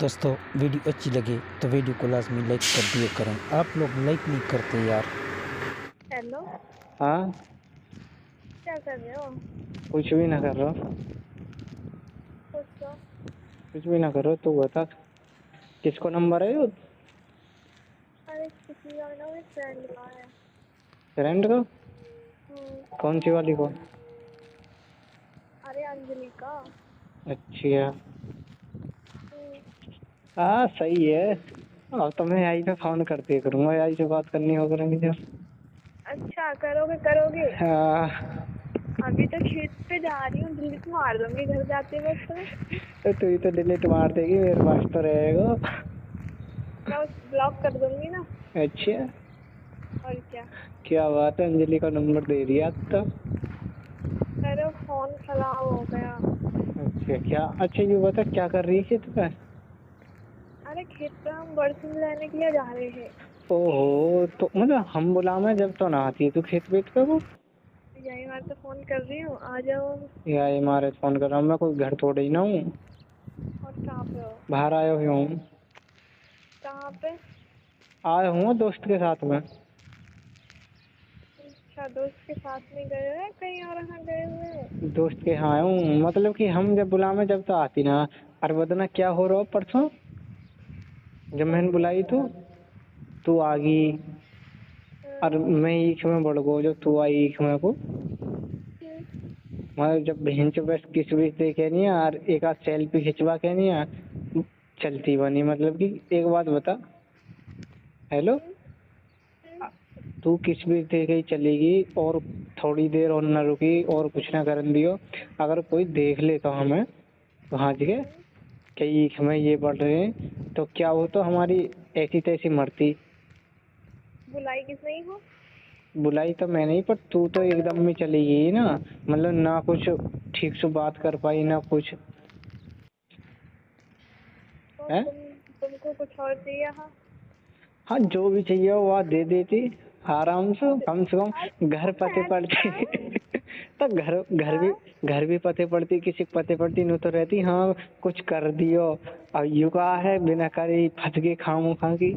दोस्तों वीडियो अच्छी लगे तो वीडियो को लाजमी लाइक कर दिया करें। आप लोग लाइक नहीं करते यार। हेलो। हाँ, क्या कर रहे हो? कुछ भी ना कर रहा हूँ। कुछ तो। कुछ भी ना करो। तू बता किसको नंबर है? अरे किसी का ना मेरे फ्रेंड का है। फ्रेंड को? कौन सी वाली को? अरे अंजलि का। अच्छा। हम्म, हाँ सही है। अब तो मैं आई पे फोन करते करूँगा, आई से बात करनी हो करेंगे जब। अच्छा करोगे करोगे। हाँ। अभी तो खेत पे जा रही हूँ, डिलीट मार दूंगी घर जाते वक्त में। तो तू ही तो डिलीट मार देगी, मेरे पास तो रहेगा। मैं उस ब्लॉक कर दूंगी ना। अच्छा, और क्या। क्या बात है, अंजलि का नंबर दे दिया अब तो। मेरा फोन खराब हो गया। अच्छा क्या? अच्छा ये बता क्या कर रही है तू? अरे खेत पे हम बरसिन लेने के लिए जा रहे हैं। ओहो, तो मतलब हम बुलावे जब तो ना आती है तू खेत वेत पे वो। यही बार तो फोन कर रही हूँ, आ जाओ। या ये मारे फोन कर रहा हूँ, मैं कोई घर थोड़े ही ना हूँ। और कहाँ पे हो? बाहर आया हुआ हूँ। कहाँ पे? आया हूँ दोस्त के साथ में। अच्छा दोस्त के साथ में गए हुए हैं, कहीं और कहाँ गए हुए हो? दोस्त के यहाँ आया हूँ, मतलब कि हम जब बुलावे जब तो आती ना। और बदना क्या हो रहा परसों जब मैंने बुलाई तू आ गई। और मैं ईख में बढ़ गो जब तू आई ईख में को। मतलब जब बहन से बस किस बीच देखे नहीं और एक आध सेल्फी खिंचवा के नहीं चलती बनी। मतलब कि एक बात बता। हेलो। तू किस भी देखे ही चलेगी और थोड़ी देर और न रुकी और कुछ ना करन दियो। अगर कोई देख ले तो हमें वहाँ के कई हमें ये बढ़ रहे हैं तो क्या वो तो हमारी ऐसी तैसी मरती। बुलाई किस नहीं हो? बुलाई तो मैं नहीं, पर तू तो एकदम में चली गई ना। मतलब ना कुछ ठीक से बात कर पाई ना कुछ तो है। तुमको कुछ और चाहिए? हाँ। हाँ जो भी चाहिए वो बात दे देती आराम से कम घर पते पड़ती। तो घर भी पते पड़ती, किसी पते पड़ती नहीं तो रहती। हाँ कुछ कर दियो। अब यू का है बिना करे फंस गए खामो खा की।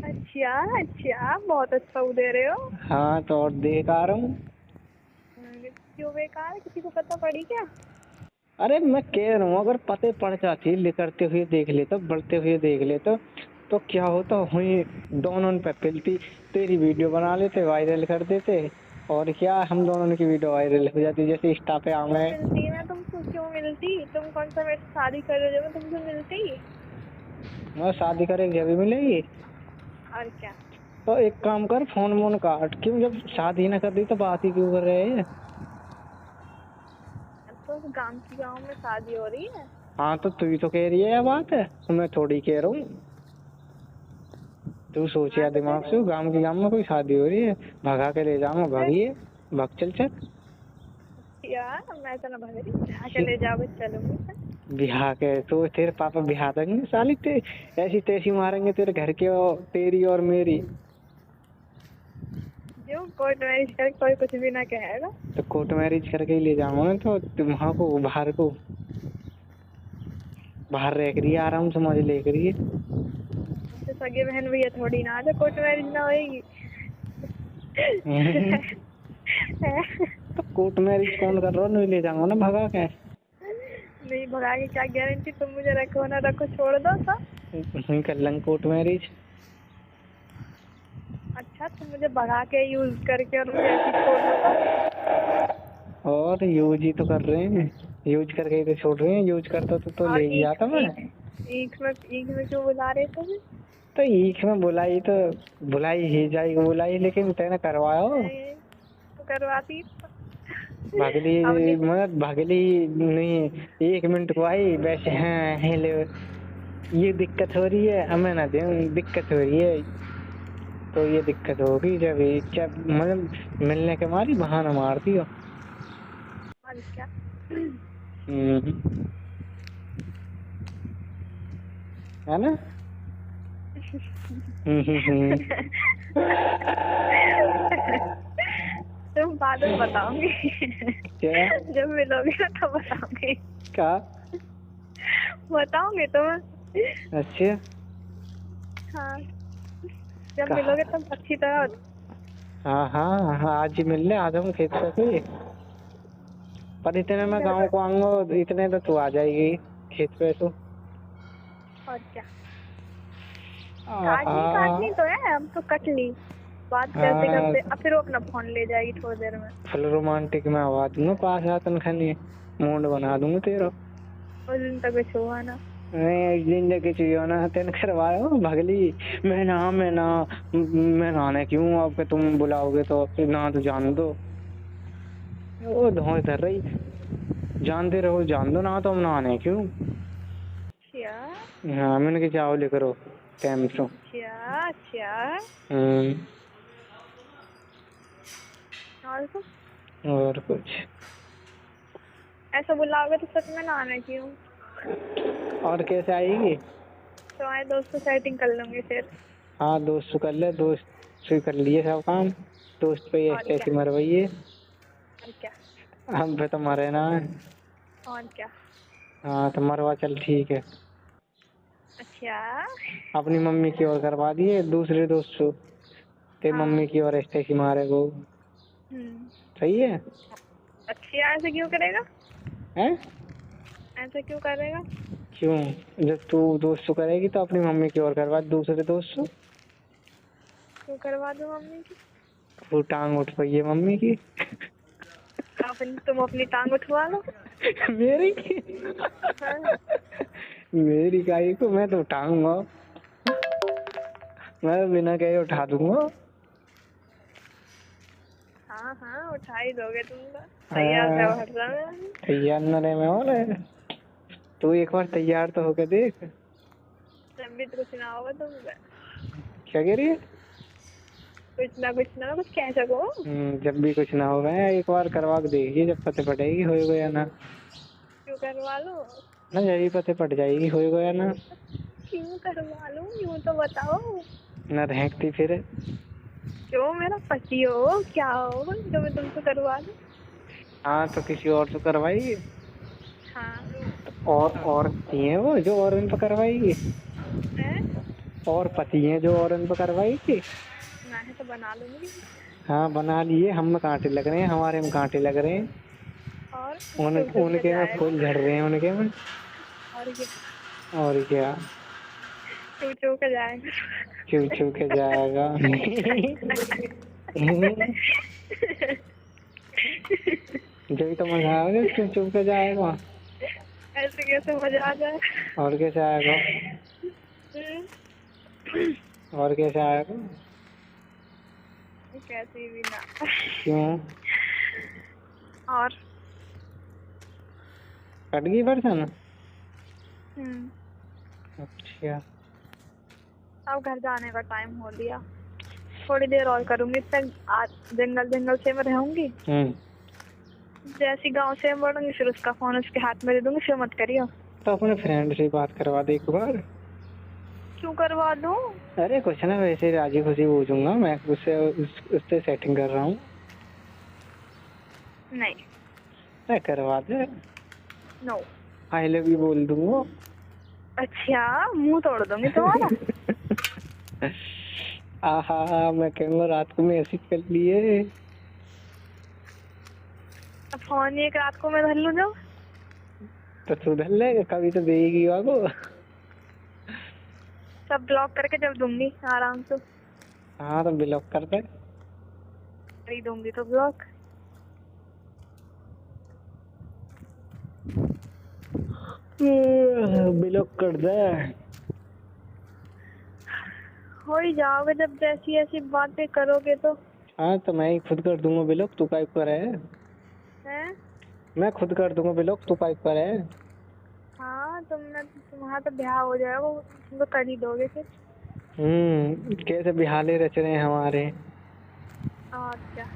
अच्छा अच्छा, बहुत अच्छा वो दे रहे हो। हाँ तो और देख आ रहा हूँ। क्यों बेकार? किसी को पता पड़ी क्या? अरे मैं कह रहा हूँ अगर पते पड़ जाती लिकड़ते हुए देख लेता बढ़ते हुए देख लेता तो क्या होता हुई दोनों पे पिलती। तेरी वीडियो बना लेते वायरल कर देते और क्या हम दोनों की वीडियो वायरल हो जाती जैसे इंस्टा पे क्यों आवे। मिलती? मैं तुमको क्यों मिलती? तुम कौन सा मेरे से शादी कर रहे हो जो मैं तुमसे मिलती? मैं शादी करेंगे अभी मिलेगी। और क्या। तो एक काम कर फोन वोन काट, क्यों जब शादी ना कर दी तो बात ही क्यों कर रहे हैं। तो गांव में शादी हो रही है। हाँ तो तू ही तो कह रही है ये बात है तो मैं थोड़ी कह रहा हूँ। तू सोच हाँ या तो दिमाग फिर से गांव में कोई शादी हो रही है भगा के ले जाऊंगा भागिए। भाग चल चल। यार मैं तो ना भग रही, आके ले जाओगे चलूंगी फिर। बिहार के तो तेरे पापा बिहार देंगे साली ऐसी तैसी मारेंगे तेरे घर के और तेरी और मेरी। जो कोर्ट मैरिज कर कोई कुछ भी ना कहेगा। तो कोर्ट मैरिज करके ही ले जाऊंगा ना तो वहाँ को बाहर रह करिए आराम से मौज ले करिए। तो सगे बहन भैया थोड़ी ना तो कोर्ट मैरिज ना होएगी। तो कोर्ट मैरिज कौन कर रहा है? नहीं ले जाऊंगा ना भगा के। नहीं भगा के क्या गारंटी? तुम मुझे रखो ना रखो, छोड़ दो तो। नहीं कर लेंगे कोर्ट मैरिज। अच्छा तुम मुझे भगा के यूज करके और मुझे ऐसे छोड़ दो तो। और यूज ही तो कर रहे हैं, यूज करके ही तो छोड़ रहे हैं। यूज करता तो और ले ही जाता मैं। ईख में क्यों बुला रहे थे? तो ईख में बुलाई तो बुलाई ही जाएगी बुलाई, लेकिन तेने करवाया हो। तो करवाती भागली अपनी। मतलब भागली नहीं। एक मिनट को आई वैसे हैं हेलो ये दिक्कत हो रही है हमें ना दे दिक्कत हो रही है। तो ये दिक्कत होगी जब क्या मतलब मिलने के मारी बहाना मारती हो। और क्या। हम्म, है ना। हम्म। तुम बाद में बताओगे। क्या? जब मिलोगे ना तो बताओगे। क्या? बताओगे तुम। अच्छा। हाँ, जब मिलोगे तब अच्छी तरह। हाँ हाँ हाँ, आज ही मिल ले, आ जाऊँ खेत पे भी। पर इतने मैं घर गाँव पर। को आऊंगा, इतने तो तू आ जाएगी खेत पे तो। और क्या, आहा। काटनी तो है, हम तो कट ली। बात करते हाँ, करते अब फिर वो अपना फोन ले जाएगी थोड़ी देर में। फुल रोमांटिक में आवा दूंगा पास आतन खनी, मूड बना दूंगा तेरा। उस दिन तक कुछ हुआ ना। नहीं, एक दिन देखे चाहिए ना तेन करवाया भगली। मैं नहाने क्यों, अब तुम बुलाओगे तो ना, तो जान दो। वो धौस धर रही, जानते रहो जान दो ना, तो हम नहाने क्यों। क्या? हाँ, मैंने कहा चावल लेकर करो टाइम से। क्या क्या? और तो और कुछ। ऐसा बुलाओगे तो सच में ना आने क्यों। और कैसे आएगी। तुम्हारे दोस्त से सेटिंग कर लूंगी फिर। हाँ, दोस्त से कर ले, दोस्त से कर लिए सब काम। दोस्त पे और ऐसे क्या, ऐसे मरवाइए। और क्या, हम पे तो मरे ना। और क्या। हाँ तो मरवा, चल ठीक है। अच्छा। अपनी मम्मी की ओर करवा दिए दूसरे दोस्त से, तेरी हाँ। मम्मी की ओर ऐसे मारे वो। हम्म। सही है। अच्छा, ऐसे क्यों करेगा? हैं? ऐसे क्यों करेगा? क्यों? जब तू दोस्त से करेगी तो अपनी मम्मी की ओर करवा दूसरे दोस्त से। क्यों करवा दो मम्मी की? वो टांग उठ पई है मम्मी की। तुम अपनी टांग उठवा लो। मेरी हाँ। मेरी गाय को मैं तो उठाऊंगा, मैं बिना कहे उठा दूंगा। हाँ हाँ, उठा ही दोगे तुम तो। तैयार है हाँ, हर समय। तैयार न रहे मैं और है। तू एक बार तैयार तो होके देख। जब भी तो कुछ ना होगा तुम। क्या कह रही है? कुछ ना कुछ कह सको। जब भी कुछ ना होगा एक बार करवा के देगी, जब पते पड़ेगी हो गया ना। क्यों करवा लो? ना यही पते पड़ जाएगी हो गया ना। क्यों करवा लूं, यूं तो बताओ। ना रहेंगती फिर। क्यों, मेरा पति हो क्या हो जो मैं तुमसे करवा दूं? हाँ तो किसी और से करवाएगी। हाँ। और पति हैं वो जो और उन पर करवाएगी। है? और पति हैं जो और उन पर करवाएगी। ना है तो बना लूंगी। हाँ बना लिए, हम में कांटे लग रहे हैं, हमारे में कांटे लग रहे हैं। और चुप चुप के उनके में जाएगा। फूल झड़ रहे हैं उनके में। और ये और क्या। चुप चुप के जाएगा। चू चू के जाएगा। जब तो मजा आएगा, चू चू के जाएगा। ऐसे कैसे मजा आ जाए? और कैसे आएगा? हम्म, और कैसे आएगा? कैसे भी ना। क्यों? और कट गई बर्तन? हम्म, अच्छा। अब घर जाने का टाइम हो लिया। थोड़ी देर और करूंगी, तक आज जंगल से मैं रहूंगी। जैसी गांव से बढ़ूंगी फिर उसका फोन उसके हाथ में दे दूंगी, फिर मत करियो। तो अपने फ्रेंड से बात करवा दे एक बार। क्यों करवा दूं? अरे कुछ ना, वैसे राजी खुशी पूछूंगा मैं उससे सेटिंग कर रहा हूँ। नहीं। मैं करवा दे। नो। आई लव यू बोल दूंगा। अच्छा, मुंह तोड़ दूंगी तुम्हारा। आहा, मैं कहूँगा रात को मैसेज कर लिए। अब फोन एक रात को मैं धर लूं जो। तो सुधर ले, कभी तो देगी वागो। सब ब्लॉक करके जब दूंगी आराम से। हाँ तो ब्लॉक कर दे। कर ही दूंगी तो ब्लॉक। ब्लॉक कर दे। हो ही जाओगे जब जैसी ऐसी बातें करोगे तो। हाँ तो मैं ही खुद कर दूंगा ब्लॉक, तू काहे पर है। हैं? मैं खुद कर दूंगा ब्लॉक, तू काहे पर है। हाँ, तुम्हारा तो ब्याह हो जाएगा, तुम तो कर ही दोगे फिर। कैसे बिहाले रच रहे हैं हमारे। और क्या।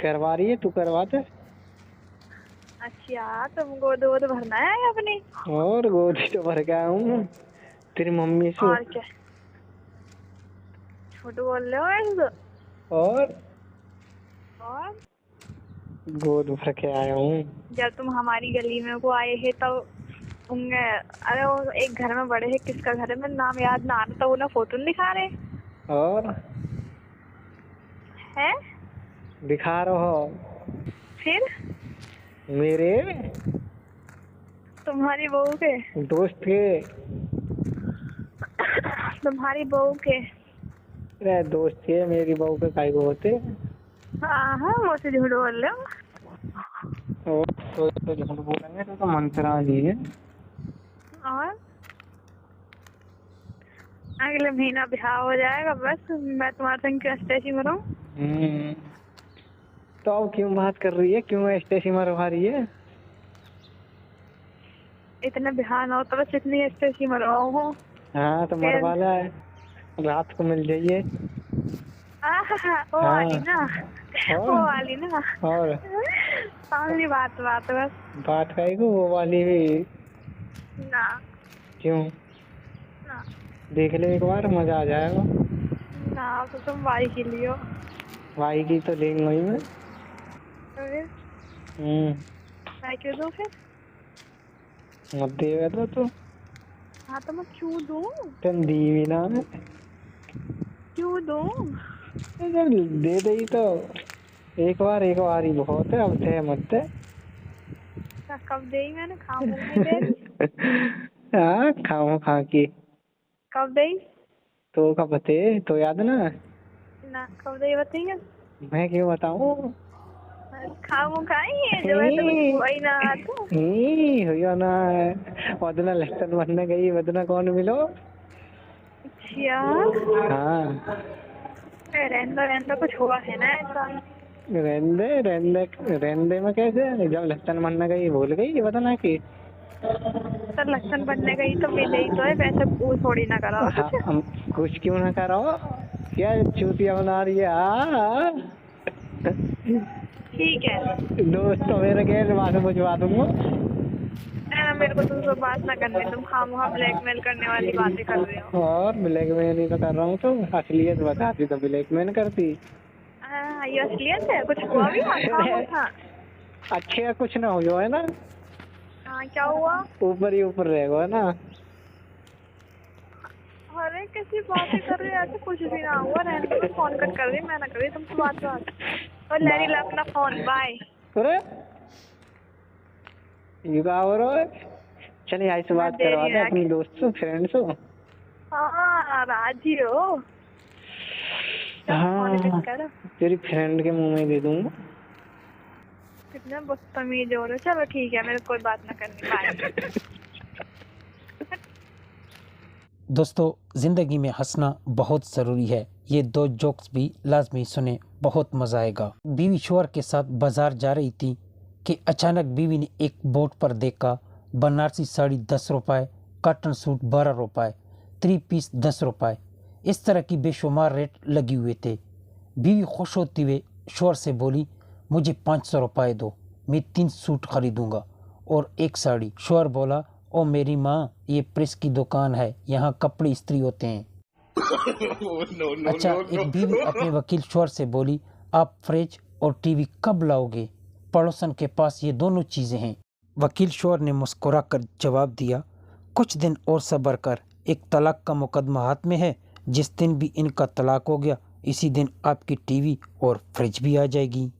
करवा रही है, तू करवा दे। अच्छा, तुम गोद वोद भरना है अपनी। और गोदी तो भर के आया हूँ तेरी मम्मी से। और क्या, छोटू बोल रहे हो ऐसे तो। और और गोद भर के आया हूँ। जब तुम हमारी गली में को आए हैं तब होंगे। अरे वो एक घर में बड़े हैं, किसका घर है मेरा नाम याद ना आ रहा, तो वो ना फोटो नहीं दिखा रहे और हैं। दिखा रहे हो फिर मेरे तुम्हारी बहू के, दोस्त के। तुम्हारी बहू के। अरे दोस्त के मेरी बहू के काहे को होते। हाँ हाँ, मुझसे झूठ बोल रहे हो। और तो झूठ बोलेंगे तो मंत्रा जी है। और अगले महीना ब्याह हो जाएगा, बस मैं तुम्हारे संग क्यों स्टेसी में रहूं। तो अब क्यों बात कर रही है, क्यों स्टेसी मरवा रही है। इतना ब्याह ना हो तो बस इतनी स्टेसी में रहूं। हाँ तो मरवा ला है, रात को मिल जाइए। वो हाँ। वाली ना, और? वो वाली ना। और सामने बात बात बस। बात काहे को वो वाली भी। ना क्यों, ना देख ले एक बार, मजा आ जाएगा। ना, तो तुम भाई के लिए हो। भाई की तो लेंगे ही मैं। तो फिर मैं क्यों दूं फिर। मत देगा तो हाँ तो मैं क्यों दूं, तुम दी भी ना। क्यों दूं। जब दे दे तो एक बार ही बहुत है, अब थे मत दे। कब दे मैंने, खामू नहीं दे। हाँ खाओ खा के कब दे तो का बते तो याद ना। ना, कब दे बताइए। मैं क्यों बताऊं। खामू खाई जो है तो कुछ हुआ ही ना तो। हुआ ना, वदना लहसुन बनने गई, वदना कौन मिलो। अच्छा हाँ रहने कुछ हुआ है ना ऐसा। रेंदे में कैसे, जब लहसुन बनने गई भूल गई वदना की। तो लक्षण बनने गई तो मिले ही तो है, वैसे वो थोड़ी ना करा हाँ, कुछ। कुछ क्यों ना करो, क्या चूतिया बना रही है। हाँ ठीक है, दोस्त तो मेरे के बात बुझवा दूंगा। मेरे को तुमसे बात ना करने, तुम खामोखा ब्लैकमेल करने वाली बातें कर रहे हो। और ब्लैकमेल ही तो कर रहा हूँ, तो असलियत बताती तो ब्लैकमेल करती। ये असलियत है, कुछ हुआ भी खामोखा। अच्छे का कुछ ना हो जो है ना। हाँ क्या हुआ। ऊपर ही ऊपर रहेगा ना। अरे कैसी बातें कर रहे हो, ऐसे कुछ भी ना हुआ। रहने दो, फोन कट कर दी, मैं ना कर दी तुमसे बात। और लैरी ला अपना फोन, बाय। अरे ये क्या हो रहा है। चलिए यहाँ से बात करवा दे अपनी दोस्त से, फ्रेंड से। हाँ राजी हो। हाँ तेरी फ्रेंड के मुंह में दे दूंगा। कितना बदतमीज हो रहे हो। चलो ठीक है, मेरे कोई बात ना करनी, बाय। दोस्तों, ज़िंदगी में हंसना बहुत ज़रूरी है। ये 2 जोक्स भी लाजमी सुने, बहुत मज़ा आएगा। बीवी शोहर के साथ बाजार जा रही थी कि अचानक बीवी ने एक बोर्ड पर देखा बनारसी साड़ी 10 रुपये, कॉटन सूट 12 रुपये, 3 पीस 10 रुपये। इस तरह की बेशुमार रेट लगे हुए थे। बीवी खुश होती हुए शोहर से बोली, मुझे 500 रुपये दो, मैं 3 सूट खरीदूंगा और 1 साड़ी। शोहर बोला, ओ मेरी माँ, ये प्रेस की दुकान है, यहाँ कपड़े इस्त्री होते हैं। अच्छा, एक बीवी अपने वकील शोहर से बोली, आप फ्रिज और टीवी कब लाओगे, पड़ोसन के पास ये दोनों चीज़ें हैं। वकील शोहर ने मुस्कुरा कर जवाब दिया, कुछ दिन और सब्र कर, एक तलाक का मुकदमा हाथ में है। जिस दिन भी इनका तलाक हो गया, इसी दिन आपकी टीवी और फ्रिज भी आ जाएगी।